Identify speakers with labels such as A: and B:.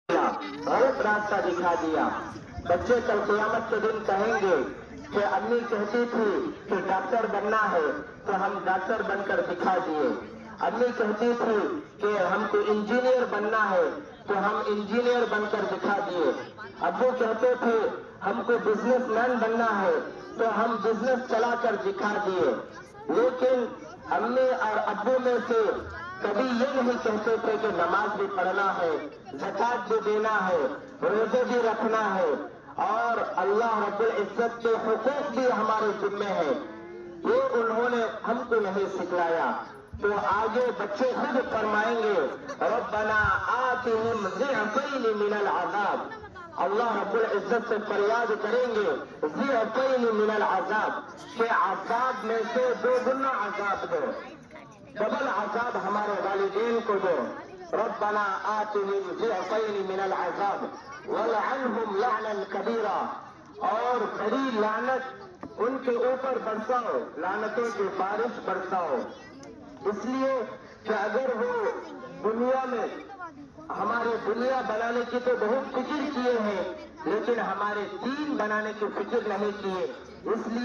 A: غلط راستہ دکھا دیا۔ بچے کل قیامت کے دن کہیں گے کہ امی کہتی تھی کہ ڈاکٹر بننا ہے تو ہم ڈاکٹر بن کر دکھا دیے، امی کہتی تھی کہ ہم کو انجینئر بننا ہے تو ہم انجینئر بن کر دکھا دیے، ابو کہتے تھے ہم کو بزنس مین بننا ہے تو ہم بزنس چلا کر دکھا دیے، لیکن امی اور ابو میں سے کبھی یہ نہیں کہتے تھے کہ نماز بھی پڑھنا ہے، زکات بھی دینا ہے، روزے بھی رکھنا ہے، اور اللہ رب العزت کے حقوق بھی ہمارے ذمے ہیں، یہ انہوں نے ہم کو نہیں سکھلایا۔ تو آگے بچے خود فرمائیں گے ربنا آتهم ضعفین من العذاب، اللہ رب العزت سے فریاد کریں گے ضعفین من العذاب کہ عذاب میں سے دو گنا عذاب دو، ڈبل عذاب ہمارے والدین کو دو۔ ربنا آتهم ضعفین من العذاب ولعنهم لعنا کبیرا، اور بڑی لعنت ان کے اوپر برساؤ، لعنتوں کی بارش برساؤ، اس لیے کہ اگر وہ دنیا میں ہمارے دنیا بنانے کی تو بہت فکر کیے ہیں لیکن ہمارے دین بنانے کی فکر نہیں کیے، اس لیے